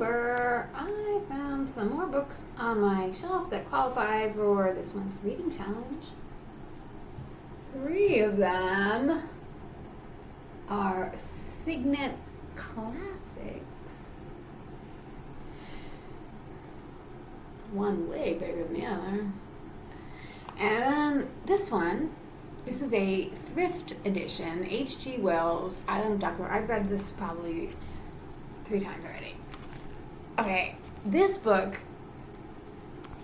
Victober, I found some more books on my shelf that qualify for this month's reading challenge. 3 of them are Signet Classics. One way bigger than the other. And this one, this is a thrift edition, H.G. Wells, Island of Dr. I've read this probably 3 times already. Okay, this book,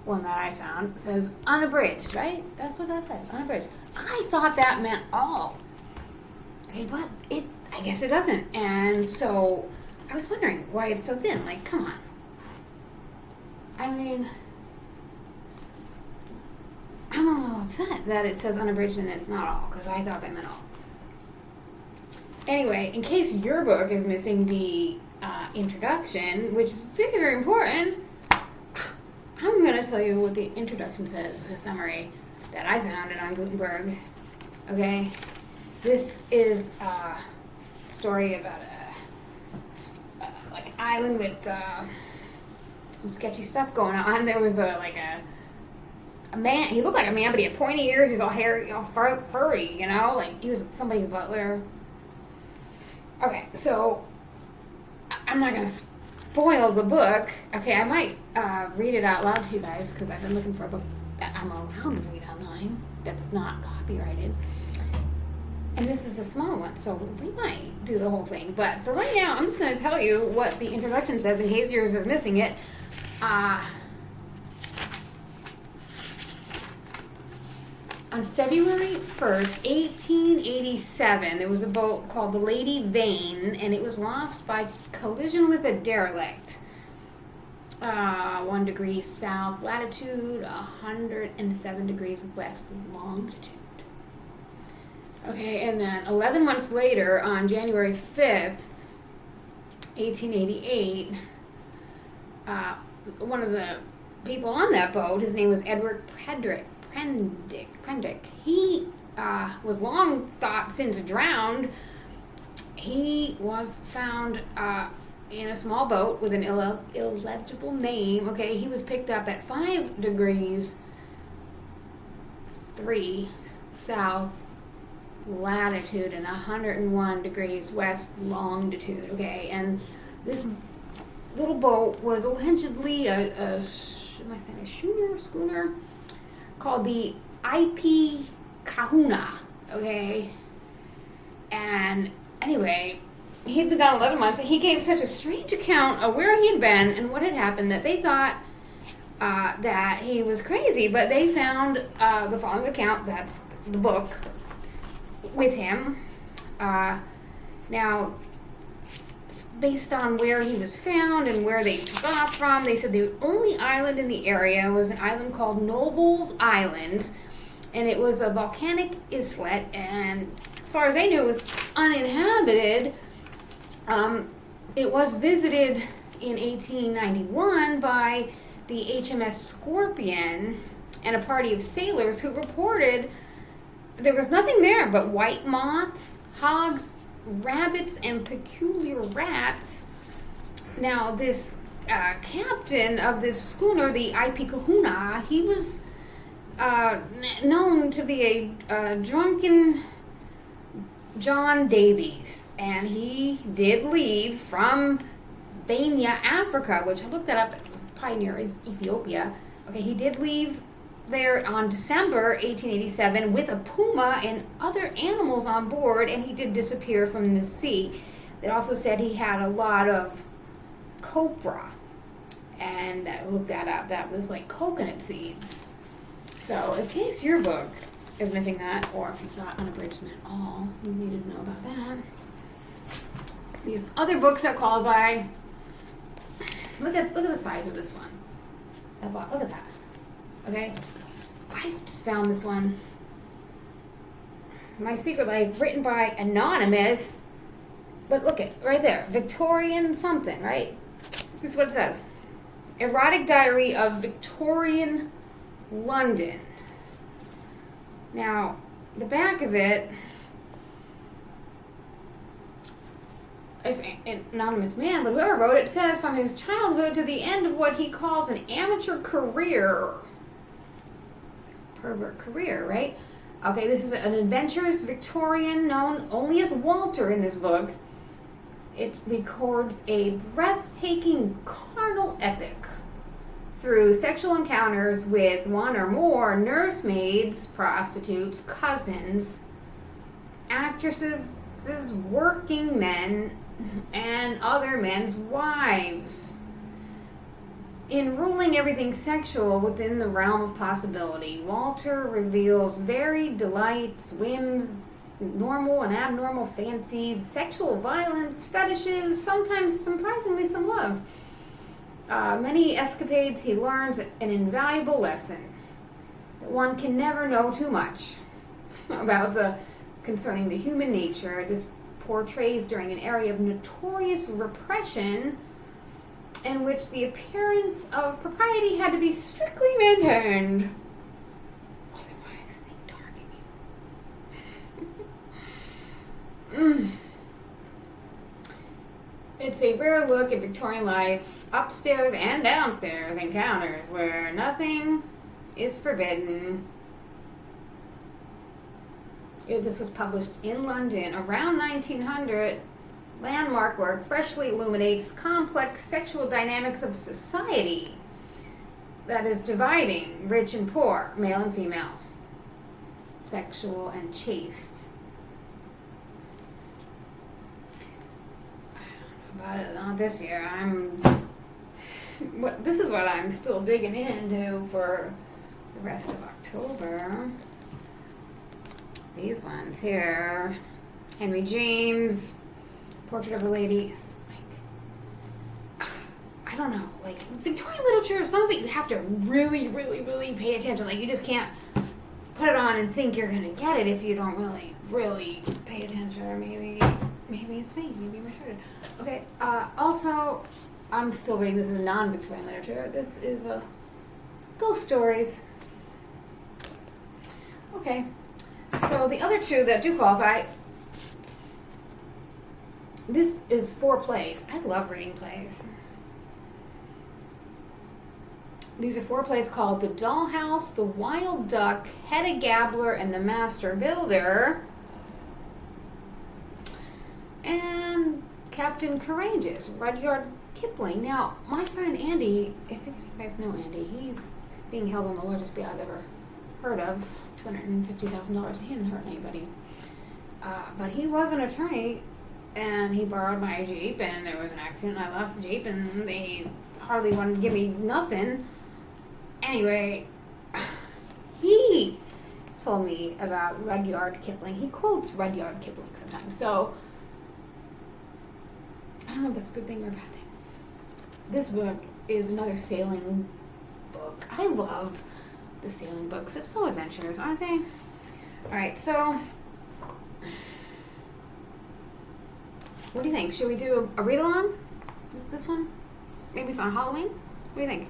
one that I found, says unabridged, right? That's what that says, unabridged. I thought that meant all. Okay, but I guess it doesn't. And so I was wondering why it's so thin. Like, come on. I mean, I'm a little upset that it says unabridged and it's not all, because I thought that meant all. Anyway, in case your book is missing the introduction, which is very, very important, I'm going to tell you what the introduction says, the summary that I found it on Gutenberg. Okay? This is a story about like an island with some sketchy stuff going on. There was a man. He looked like a man, but he had pointy ears. He's all hairy, all furry, you know? Like, he was somebody's butler. Okay, so I'm not going to spoil the book. Okay, I might read it out loud to you guys, because I've been looking for a book that I'm allowed to read online that's not copyrighted. And this is a small one, so we might do the whole thing. But for right now, I'm just going to tell you what the introduction says in case yours is missing it. On February 1st, 1887, there was a boat called the Lady Vane, and it was lost by collision with a derelict. 1 degree south latitude, 107 degrees west longitude. Okay, and then 11 months later, on January 5th, 1888, one of the people on that boat, his name was Edward Prendick. He was long thought since drowned. He was found in a small boat with an illegible name. Okay, he was picked up at 5 degrees 3 south latitude and 101 degrees west longitude. Okay, and this little boat was allegedly a schooner called the IP Kahuna. Okay, and anyway, he'd been gone 11 months. He gave such a strange account of where he had been and what had happened that they thought that he was crazy, but they found the following account, that's the book, with him. Now, based on where he was found and where they took off from, they said the only island in the area was an island called Noble's Island, and it was a volcanic islet, and as far as they knew, it was uninhabited. It was visited in 1891 by the HMS Scorpion and a party of sailors who reported there was nothing there but white moths, hogs, rabbits, and peculiar rats. Now, this captain of this schooner, the IP Kahuna, he was known to be a drunken John Davies, and he did leave from Banya, Africa, which I looked that up, it was probably near Ethiopia. Okay, he did leave there on December 1887 with a puma and other animals on board, and he did disappear from the sea. They also said he had a lot of copra, and I looked that up. That was like coconut seeds. So in case your book is missing that, or if you thought unabridged meant all, you needed to know about that. These other books that qualify, look at the size of this one. Look at that. Okay, I just found this one. My Secret Life, written by Anonymous. But look at right there, Victorian something, right? This is what it says. Erotic Diary of Victorian London. Now, the back of it, an anonymous man, but whoever wrote it says from his childhood to the end of what he calls an amateur career. Pervert career, right? Okay, this is an adventurous Victorian known only as Walter in this book. It records a breathtaking carnal epic through sexual encounters with one or more nursemaids, prostitutes, cousins, actresses, working men, and other men's wives. In ruling everything sexual within the realm of possibility, Walter reveals varied delights, whims, normal and abnormal fancies, sexual violence, fetishes, sometimes surprisingly some love. Many escapades, he learns an invaluable lesson that one can never know too much about concerning the human nature. It is portrays during an area of notorious repression in which the appearance of propriety had to be strictly maintained. Otherwise, they target you. It's a rare look at Victorian life, upstairs and downstairs encounters where nothing is forbidden. This was published in London around 1900. Landmark work freshly illuminates complex sexual dynamics of society that is dividing rich and poor, male and female, sexual and chaste. I don't know about it, not this year. This is what I'm still digging into for the rest of October. These ones here, Henry James, Portrait of a Lady. I don't know, like Victorian literature, some of it you have to really, really, really pay attention. Like you just can't put it on and think you're gonna get it if you don't really, really pay attention. Or maybe it's me, maybe I'm retarded. Okay. Also, I'm still reading. This is non-Victorian literature. This is ghost stories. Okay. So the other two that do qualify, this is 4 plays. I love reading plays. These are 4 plays called The Dollhouse, The Wild Duck, Hedda Gabler, and The Master Builder. And Captain Courageous, Rudyard Kipling. Now, my friend Andy, if you guys know Andy, he's being held on the largest bail I've ever heard of. $250,000. He didn't hurt anybody. But he was an attorney, and he borrowed my Jeep, and there was an accident, and I lost the Jeep, and they hardly wanted to give me nothing. Anyway, he told me about Rudyard Kipling. He quotes Rudyard Kipling sometimes. So, I don't know if that's a good thing or a bad thing. This book is another sailing book. I love the sailing books. It's so adventurous, aren't they? Alright, so what do you think? Should we do a read-along with this one? Maybe for Halloween? What do you think?